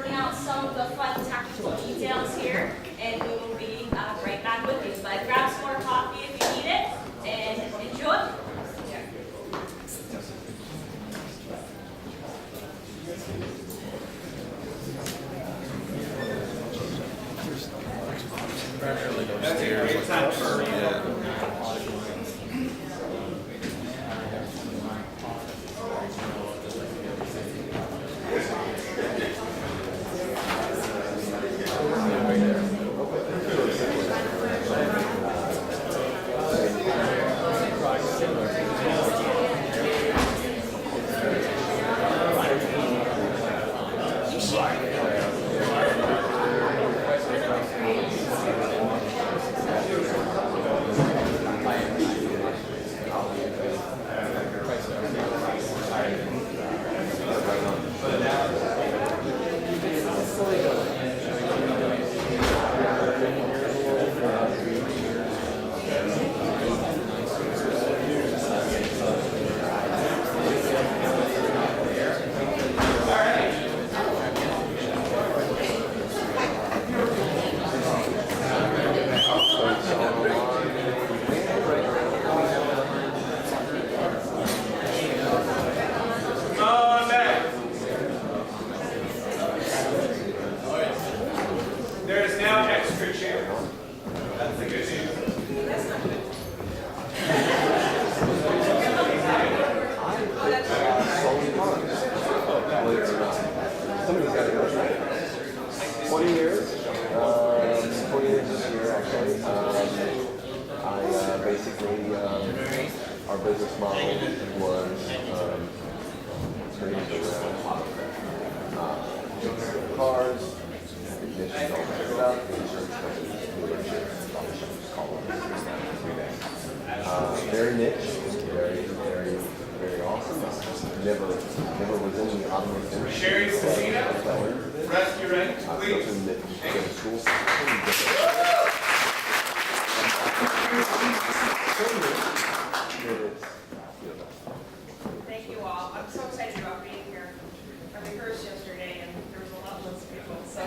working out some of the fun tactical details here, and we will be right back with you. But grab some more coffee if you need it, and enjoy. That's a great time for our business model was turning around cars, ignition all messed up, insurance companies, dealerships, dealerships, call them every day. Very niche, very awesome. Never was in the automotive industry. Sherry Cecina, rescue rank, please. Thank you all. I'm so excited about being here. I rehearsed yesterday and there was a lot less people, so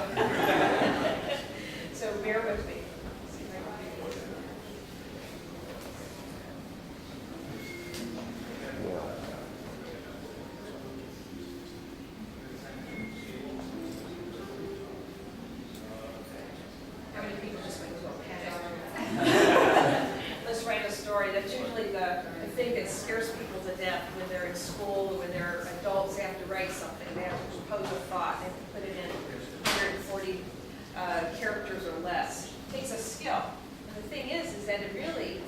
so bear with me. How many people just went into a panic? Let's write a story. That's usually the thing that scares people to death when they're in school or when they're adults. They have to write something. They have to compose a thought. They have to put it in 140 characters or less. It takes a skill. And the thing is that it really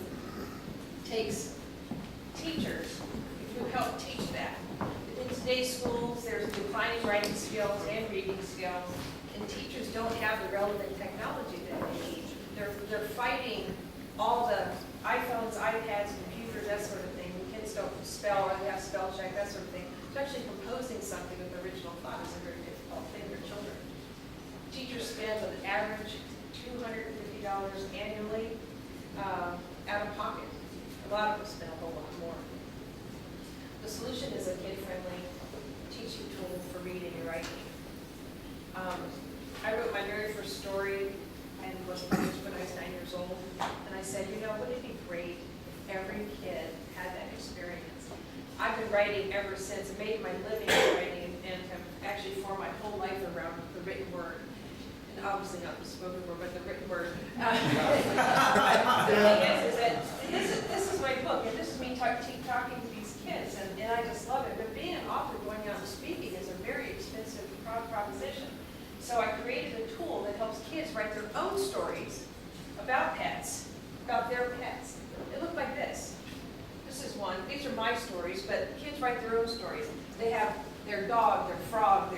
takes teachers who help teach that. In today's schools, there's declining writing skills and reading skills, and teachers don't have the relevant technology that they need. They're fighting all the iPhones, iPads, computers, that sort of thing. The kids don't spell or they have spell check, that sort of thing. So actually composing something with original thought is a very difficult thing for children. Teachers spend an average $250 annually out of pocket. A lot of them spend a whole lot more. The solution is a kid-friendly teaching tool for reading and writing. I wrote my very first story and was published when I was 9 years old. And I said, you know, wouldn't it be great if every kid had that experience? I've been writing ever since, made my living writing, and have actually formed my whole life around the written word. And obviously not the spoken word, but the written word. The thing is that this is my book, and this is me talking to these kids, and I just love it. But being an author going out and speaking is a very expensive proposition. So I created a tool that helps kids write their own stories about pets, about their pets. They look like this. This is one. These are my stories, but kids write their own stories. They have their dog, their frog,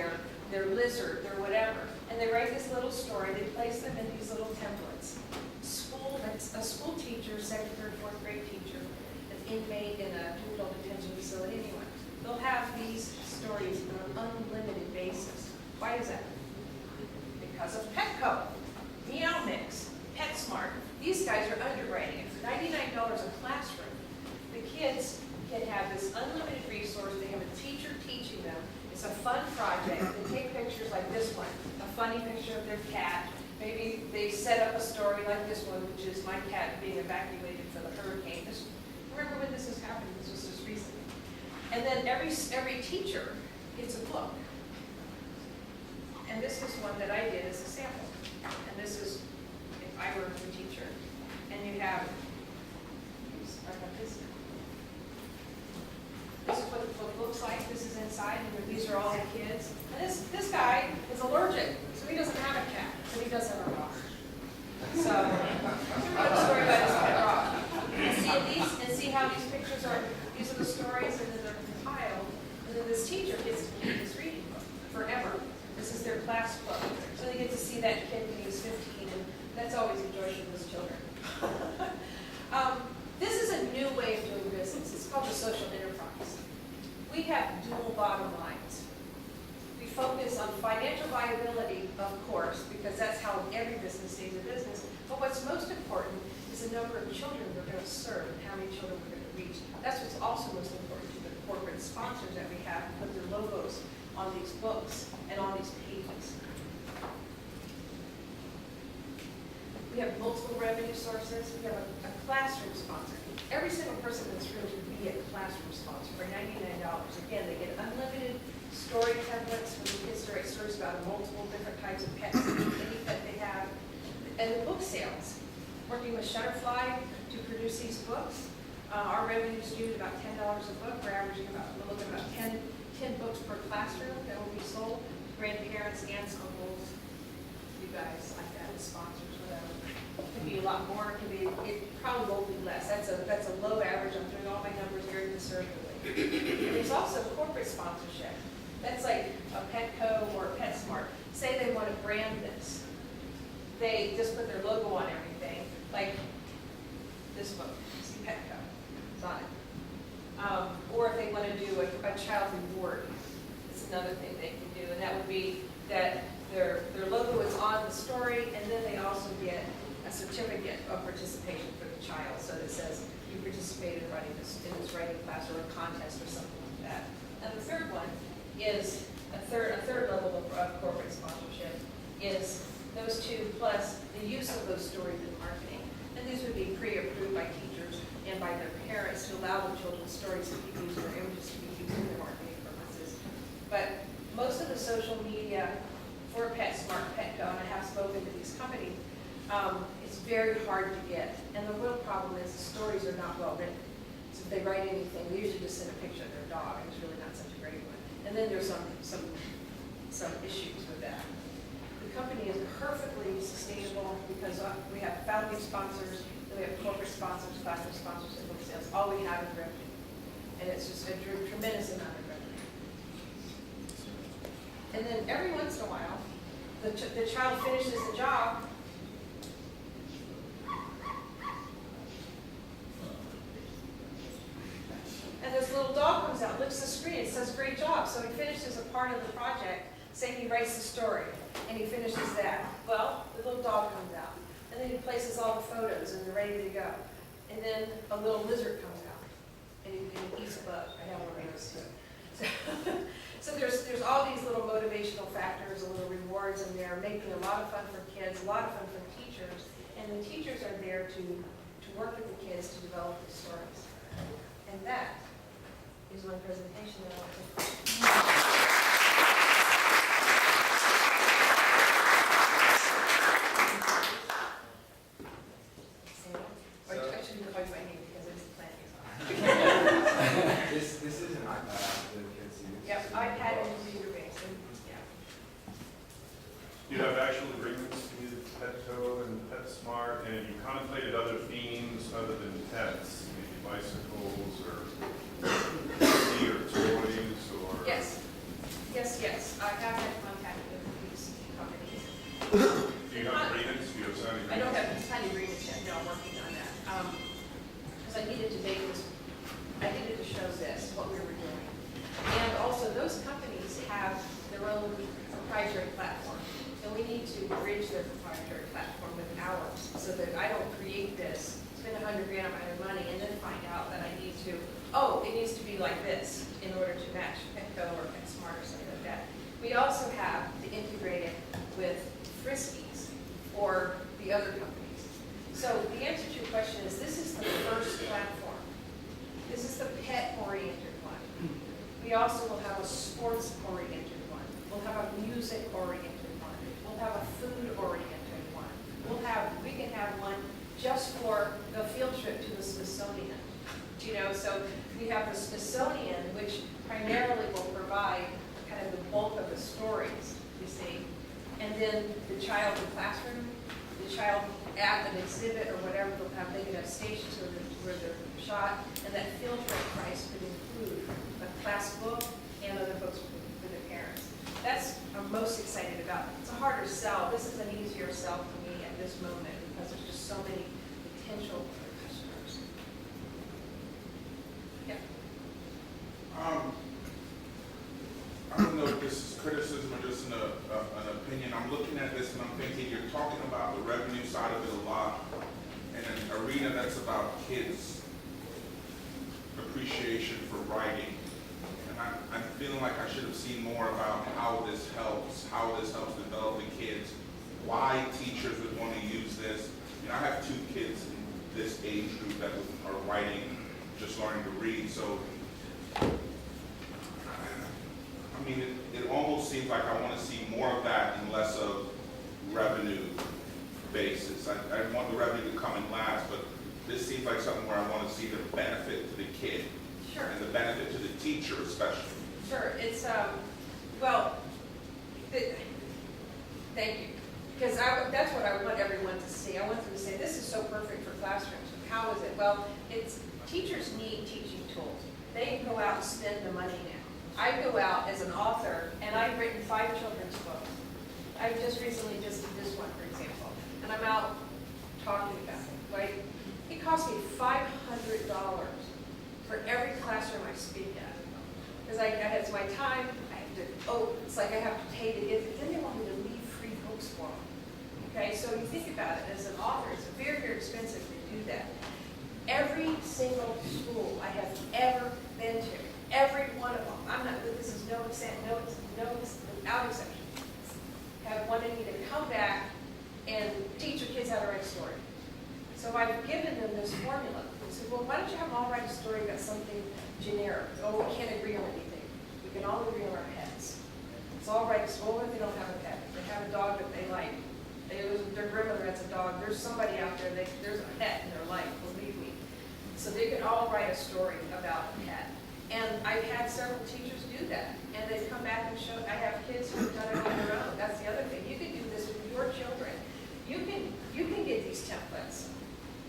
their lizard, their whatever. And they write this little story. They place them in these little templates. A school teacher, second, third, fourth grade teacher, an inmate in a juvenile detention facility, anyone, they'll have these stories on an unlimited basis. Why is that? Because of Petco, Meow Mix, PetSmart. These guys are underwriting it for $99 a classroom. The kids can have this unlimited resource. They have a teacher teaching them. It's a fun project. They take pictures like this one. funny picture of their cat. Maybe they set up a story like this one, which is my cat being evacuated for the hurricane. Remember when this was happening? This was just recently. And then every teacher gets a book. And this is one that I did as a sample. And this is if I were the teacher. And you have, I got this. This is what the book looks like. This is inside, and these are all the kids. And this guy is allergic, so he doesn't have a cat, but he does have a rock. So, he wrote a story about his pet rock. And see how these pictures are, these are the stories, and then they're compiled, and then this teacher gets to keep this reading book forever. This is their class book. So they get to see that kid when he's 15, and that's always a joy for those children. This is a new way of doing business. It's called the social enterprise. We have dual bottom lines. We focus on financial viability, of course, because that's how every business stays a business. But what's most important is the number of children we're going to serve and how many children we're going to reach. That's what's also most important to the corporate sponsors that we have who put their logos on these books and on these pages. We have multiple revenue sources. We have a classroom sponsor. Every single person in this room can be a classroom sponsor for $99. Again, they get unlimited story templates for the kids to write stories about multiple different types of pets, any pet they have. And the book sales. Working with Shutterfly to produce these books. Our revenue is due to about $10 a book. We're averaging we're looking at about 10 books per classroom that will be sold. Grandparents, aunts, uncles, you guys like that, sponsors, whatever. It can be a lot more. It probably won't be less. That's a low average. I'm doing all my numbers very conservatively. And there's also corporate sponsorship. That's like a Petco or a PetSmart. Say they want to brand this. They just put their logo on everything, like this book. See Petco. It's on it. Or if they want to do a child reward, it's another thing they can do, and that would be that their logo is on the story, and then they also get a certificate of participation for the child, so that says you participated in this writing class or a contest or something like that. And the third one is a third level of corporate sponsorship is those two plus the use of those stories in marketing. And these would be pre-approved by teachers and by their parents to allow the children's stories to be used, their images to be used in their marketing purposes. But most of the social media for PetSmart, Petco, and I have spoken to these companies, it's very hard to get. And the real problem is the stories are not well written. So if they write anything, they usually just send a picture of their dog, and it's really not such a great one. And then there's some issues with that. The company is perfectly sustainable because we have founding sponsors, then we have corporate sponsors, classroom sponsors, and book sales. All we have is revenue. And it's just a tremendous amount of revenue. And then every once in a while, the child finishes the job, and this little dog comes out, looks at the screen, it says, great job. So he finishes a part of the project, say he writes the story, and he finishes that. Well, the little dog comes out, and then he places all the photos, and they're ready to go. And then a little lizard comes out, and he eats a bug. I have one of those too. So there's all these little motivational factors, and little rewards in there, making a lot of fun for kids, a lot of fun for teachers. And the teachers are there to work with the kids to develop the stories. And that is one presentation that I want to I shouldn't call you my name because it's planning. This is an iPad app that kids use. Yep, iPad and computer based. Yeah. You have actual agreements with Petco and PetSmart, and have you contemplated other themes other than pets, maybe bicycles or toys or? Yes. I have had contact with these companies. Do you have agreements? Do you have signed agreements? I don't have signed agreements yet. No, I'm working on that. Because I needed to make this. I needed to show this what we were doing, and also those companies have their own proprietary platform. And we need to bridge their proprietary platform with ours so that I don't create this, spend $100 grand on my money, and then find out that I need to, it needs to be like this in order to match Petco or PetSmart or something like that. We also have to integrate it with food-oriented one. We can have one just for the field trip to the Smithsonian. You know, so we have the Smithsonian, which primarily will provide kind of the bulk of the stories, you see. And then the child in the classroom, the child at an exhibit or whatever, they can have stations where they're shot, and that field trip price could include a class book and other books for their parents. That's what I'm most excited about. It's a harder sell. This is an easier sell for me at this moment because there's just so many potential customers. Yeah. I don't know if this is criticism or just an opinion. I'm looking at this and I'm thinking you're talking about the revenue side of it a lot in an arena that's about kids' appreciation for writing. And I'm feeling like I should have seen more about how this helps develop the kids, why teachers would want to use this. You know, I have 2 kids in this age group that are writing, just learning to read, so I mean, it almost seems like I want to see more of that and less of revenue basis. I want the revenue to come in last, but this seems like something where I want to see the benefit to the kid. Sure. And the benefit to the teacher especially. Sure, it's, thank you. Because that's what I want everyone to see. I want them to say, this is so perfect for classrooms. How is it? Well, teachers need teaching tools. They go out and spend the money now. I go out as an author, and I've written 5 children's books. I just recently just did this one, for example, and I'm out talking about it, right? It cost me $500 for every classroom I speak at. Because it's my time, it's like I have to pay to get it. Then they want me to leave free books for them. Okay, so you think about it, as an author, it's very, very expensive to do that. Every single school I have ever been to, every one of them, this is no without exception, have wanted me to come back and teach your kids how to write a story. So I've given them this formula. I said, well, why don't you have them all write a story about something generic? Oh, we can't agree on anything. We can all agree on our pets. So I'll write a story if they don't have a pet. They have a dog that they like. Their grandmother has a dog. There's somebody out there, there's a pet in their life, believe me. So they can all write a story about a pet. And I've had several teachers do that. And they've come back and shown, I have kids who've done it on their own. That's the other thing. You can do this with your children. You can get these templates.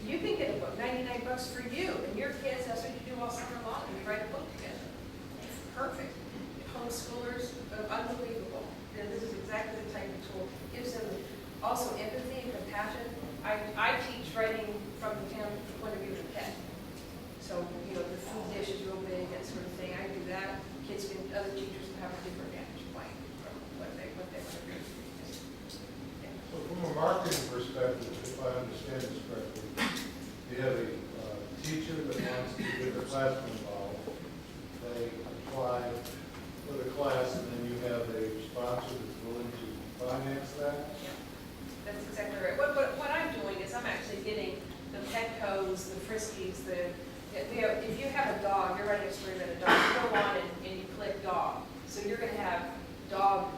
You can get a book, $99 for you, and your kids, that's what you do all summer long, and you write a book together. It's perfect. Homeschoolers, unbelievable. And this is exactly the type of tool. It gives them also empathy and compassion. I teach writing from the point of view of the pet. So, you know, the food dish is real big, that sort of thing. I do that. Other teachers can have a different vantage point from what they want to do. So from a marketing perspective, if I understand this correctly, you have a teacher that wants to get their classroom involved. They apply for the class, and then you have a sponsor that's willing to finance that. Yeah, that's exactly right. What I'm doing is I'm actually getting the Petcos, the Friskies, if you have a dog, you're writing a story about a dog, you go on and you click dog. So you're going to have dog,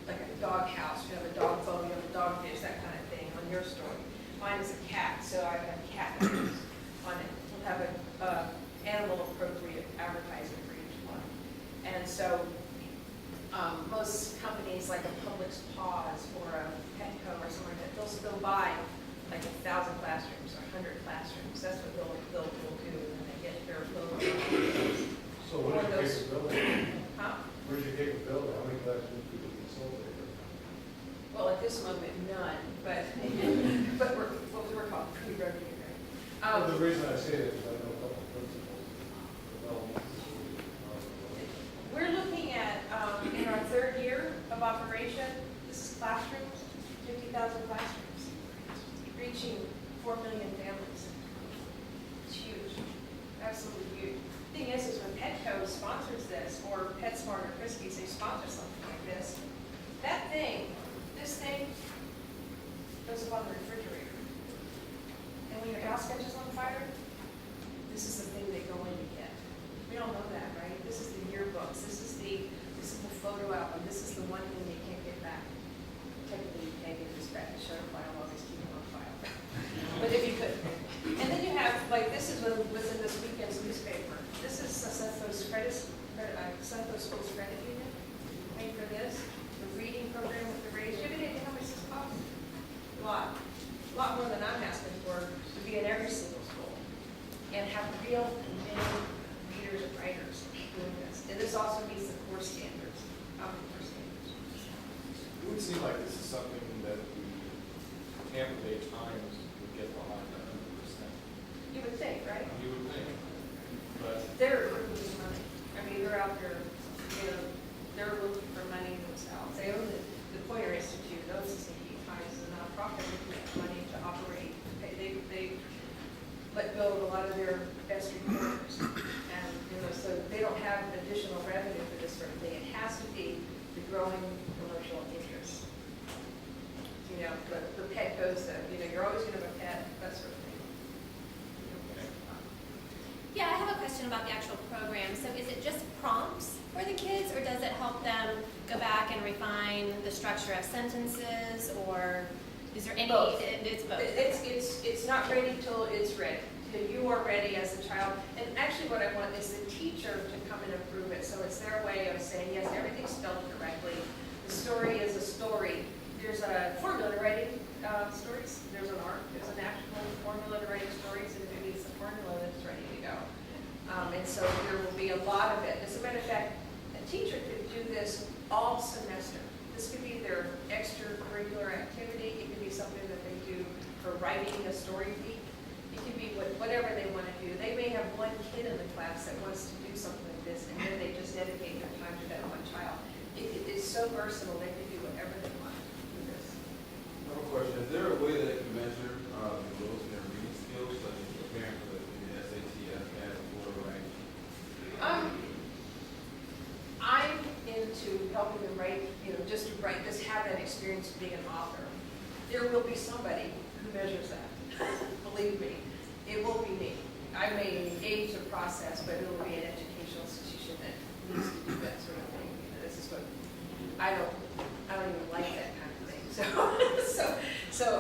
like a dog house, you have a dog phone, you have a dog dish, that kind of thing on your story. Mine is a cat, so I have cat pictures on it. We'll have an animal appropriate advertising for each one. And so most companies like a Publix Paws or a Petco or something like that, they'll still buy like 1,000 classrooms or 100 classrooms. That's what they'll do, and they get their logo. So what is your capability? Huh? Where's your capability? How many classrooms do you consolidate? Well, at this moment, none, but we're called pre-revenue, right? Well, the reason I say it is I know a couple of principals development. We're looking at, in our 3rd year of operation, this is classrooms, 50,000 classrooms, reaching 4 million families. It's huge, absolutely huge. The thing is when Petco sponsors this, or PetSmart or Friskies, they sponsor something like this, this thing goes up on the refrigerator. And when your house catches on fire, this is the thing they go in to get. We all know that, right? This is the yearbooks. This is the photo album. This is the one thing you can't get back. Technically, you can something that the Tampa Bay Times would get behind 100%. You would think, right? You would think, but They're looking for money. I mean, they're out there, you know, they're looking for money themselves. They own the Poyer Institute, owns the St. Pete Times, is a nonprofit looking for money to operate. They let go of a lot of their best reporters. And, you know, so they don't have additional revenue for this sort of thing. It has to be the growing commercial interest. You know, the pet goes, you know, you're always going to have a pet, that sort of thing. Yeah, I have a question about the actual program. So is it just prompts for the kids, or does it help them go back and refine the structure of sentences, or is there any? Both. It's both. It's not ready till it's ready. Till you are ready as a child. And actually what I want is the teacher to come and approve it. So it's their way of saying, yes, everything's spelled correctly. The story is a story. There's a formula to writing stories. There's an art. There's an actual formula to writing stories, and it needs a formula that's ready to go. And so there will be a lot of it. As a matter of fact, a teacher could do this all semester. This could be their extracurricular activity. It could be something that they do for writing a story week. It could be whatever they want to do. They may have one kid in the class that wants to do something like this, and then they just dedicate their time to that one child. It's so versatile, they can do whatever they want with this. I have a question. Is there a way that they can measure the growth in their reading skills, such as preparing for the SAT, SCAT, or right? I'm into helping them write, you know, just to write, just have that experience of being an author. There will be somebody who measures that. Believe me, it won't be me. I may engage the process, but it will be an educational institution that needs to do that sort of thing. You know, this is what I don't even like that kind of thing. So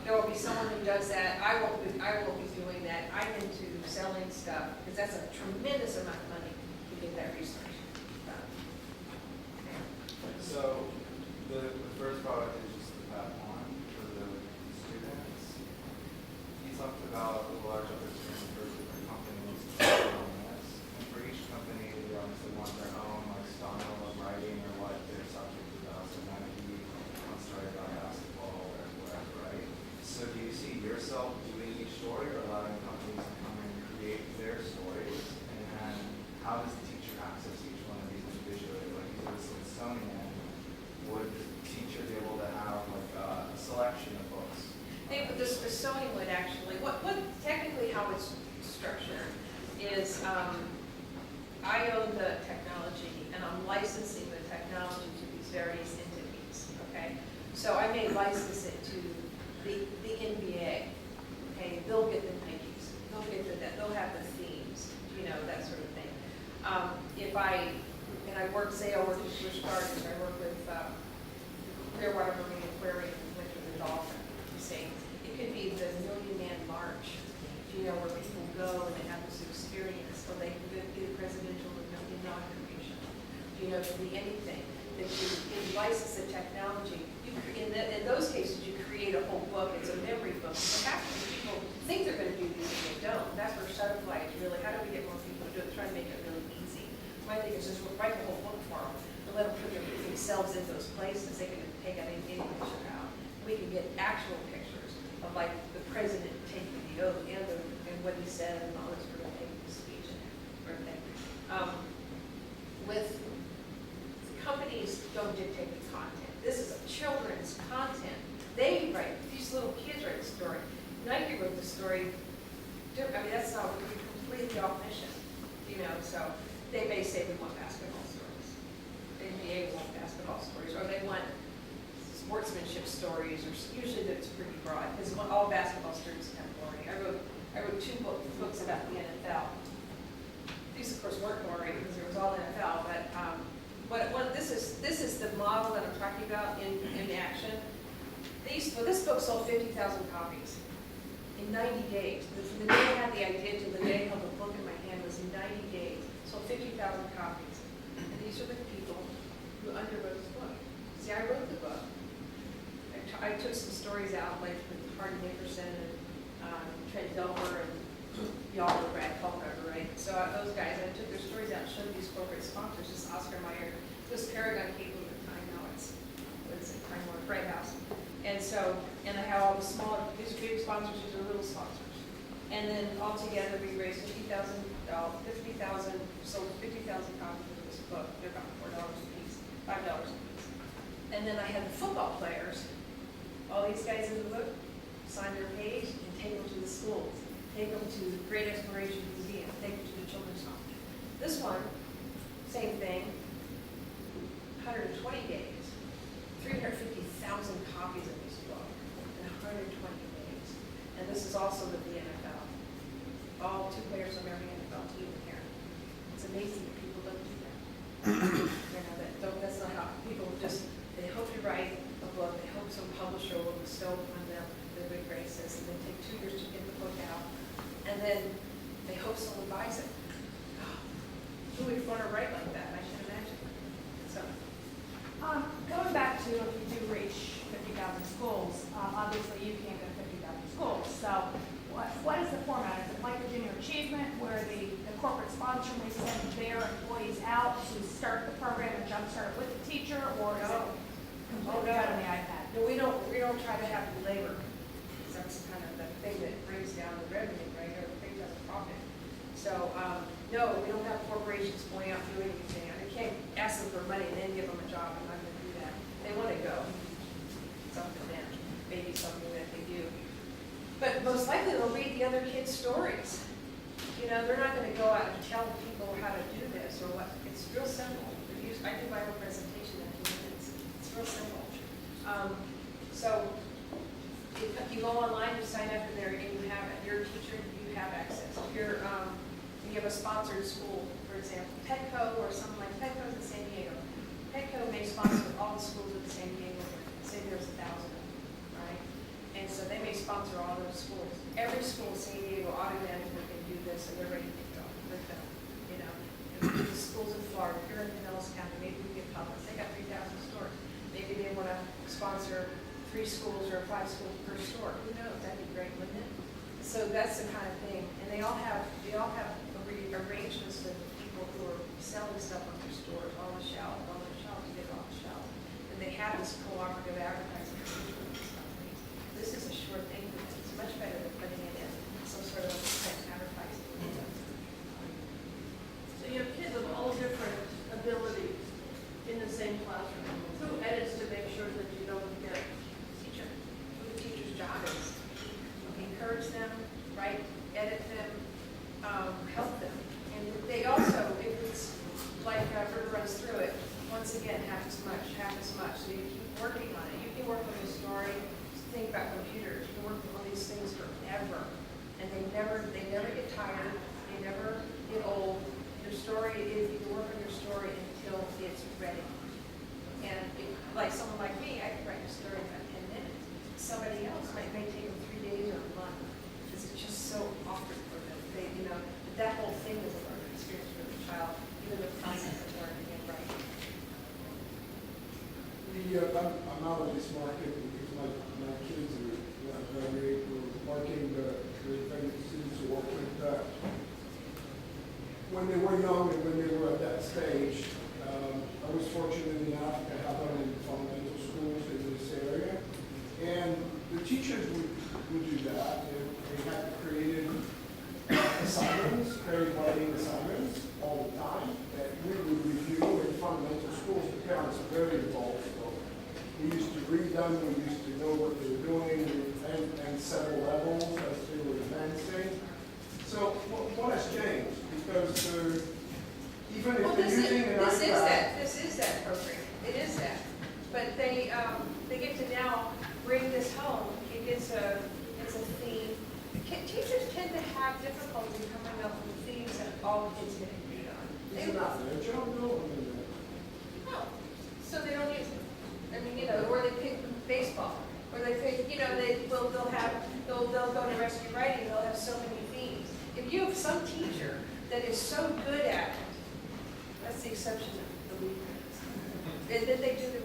there will be someone who does that. I won't be doing that. I'm into selling stuff because that's a tremendous amount of money to get that research done. So the first product is just the platform for the students. You talked about the large opportunity for different companies to work on this. And for each company, they obviously want their own like style of writing or what their subject is about. So that could be one story about basketball or whatever, right? So do you see yourself doing each story or allowing companies to come and create their stories? And how does the teacher access each one of these individually? Like you did the Smithsonian, would the teacher be able to have like a selection of books? The Smithsonian would actually, technically how it's structured is I own the technology and I'm licensing the technology to these various entities, okay? So I may license it to the NBA, okay? They'll get the Nikes, they'll have the themes, you know, that sort of thing. I work with Busch Gardens, I work with Clearwater Marine Aquarium, with the dolphin, saying it could be the Million Man March, you know, where people go and they have this experience, or they could be the presidential inauguration, you know, it could be anything. That you license the technology. In those cases, you create a whole book. It's a memory book. So half of the people think they're going to do these and they don't. That's where Shutterfly is really, how do we get more people to do it? Try to make it really easy. My thing is just write the whole book for them and let them put themselves in those places. They can take any picture out. We can get actual pictures of like the president taking the oath and what he said and all this sort of thing, the speech and everything. With companies don't dictate the content. This is a children's content. They write, these little kids write the story. Nike wrote the story. I mean, that's not completely off mission, you know, so they may say we want basketball stories. The NBA want basketball stories, or they want sportsmanship stories, or usually that's pretty broad, because all basketball stories have glory. I wrote 2 books about the NFL. These, of course, weren't glory because there was all NFL, but this is the model that I'm talking about in action. This book sold 50,000 copies in 90 days. The day I had the idea to the day I held the book in my hand was in 90 days. Sold 50,000 copies. And these are the people who underwrote this book. See, I wrote the book. I took some stories out, like with Hardy Nickerson and Trent Delver and y'all know Brad Culpepper, right? So those guys, I took their stories out and showed these corporate sponsors. This Oscar Mayer, this Paragon Cable at the time, now it's Time Warner, Bright House. And so, and I have all the smaller, these are big sponsors, these are little sponsors. And then altogether, we raised $50,000, sold 50,000 copies of this book. They're about $4 a piece, $5 a piece. And then I had the football players, all these guys in the book, sign their page and take them to the schools, take them to the Great Exploration Museum, take them to the Children's Home. This one, same thing, 120 days, 350,000 copies of this book in 120 days. And this is also with the NFL. All 2 players on every NFL team here. It's amazing that people don't do that. That's not how people just, they hope to write a book, they hope some publisher will bestow upon them their good graces, and they take 2 years to get the book out, and then they hope someone buys it. Who would want to write like that? I can imagine. So, Going back to if you do reach 50,000 schools, obviously you can't go to 50,000 schools. So what is the format? Is it like a junior achievement where the corporate sponsor may send their employees out to start the program and jumpstart it with the teacher, or is it completely out on the iPad? no, we don't try to have the labor. That's kind of the thing that brings down the revenue, right, or brings down the profit. So, no, we don't have corporations going out doing anything. I can't ask them for money and then give them a job. I'm not going to do that. They want to go. It's up to them. Maybe something that they do. But most likely they'll read the other kids' stories. You know, they're not going to go out and tell people how to do this or what. It's real simple. I do my own presentation in 2 minutes. It's real simple. So if you go online, you sign up in there, and you have your teacher, you have access. If you're, you have a sponsored school, for example, Petco or something like Petco's in San Diego. Petco may sponsor all the schools in San Diego. Say there's 1,000 of them, right? And so they may sponsor all those schools. Every school in San Diego automatically can do this, and they're ready to go. They're done, you know. And the schools in Florida, here in Pinellas County, maybe we get Publix. They got 3,000 stores. Maybe they want to sponsor 3 schools or 5 schools per store. Who knows? That'd be great, wouldn't it? So that's the kind of thing. And they all have arrangements with people who are selling stuff on their stores, on the shelf, to get it off the shelf. And they have this cooperative advertising. This is a sure thing for them. It's much better than putting it in some sort of advertising. So you have kids of all different abilities in the same classroom. Who edits to make sure that you don't get Teacher. What the teacher's job is. Encourage them, write, edit them, help them. And they also, if it's like Bert runs through it, once again, half as much. So you keep working on it. You can work on a story. Think about computers. You can work on these things forever. And they never get tired. They never get old. Your story is, you can work on your story until it's ready. And like someone like me, I can write a story in about 10 minutes. Somebody else may take them 3 days or a month. It's just so awkward for them. They, you know, that whole thing is a learning experience for the child, even the process of learning and writing. I'm out of this market because my kids are very working, the students are working. When they were young and when they were at that stage, I was fortunate enough to have them in fundamental schools in this area. And the teachers would do that. They had created assignments, very writing assignments all the time that we would review in fundamental schools. The parents are very involved. So we used to read them, we used to know what they were doing, and several levels as they were advancing. So what has changed? Because even if they're using an iPad. This is that program. It is that. But they get to now bring this home. It's a theme. Teachers tend to have difficulty coming up with themes that all kids can agree on. Isn't that their job? No. No. So they don't use it. I mean, you know, or they pick baseball, or they pick, you know, they'll go to rescue writing. They'll have so many themes. If you have some teacher that is so good at it, that's the exception of the week. And then they do the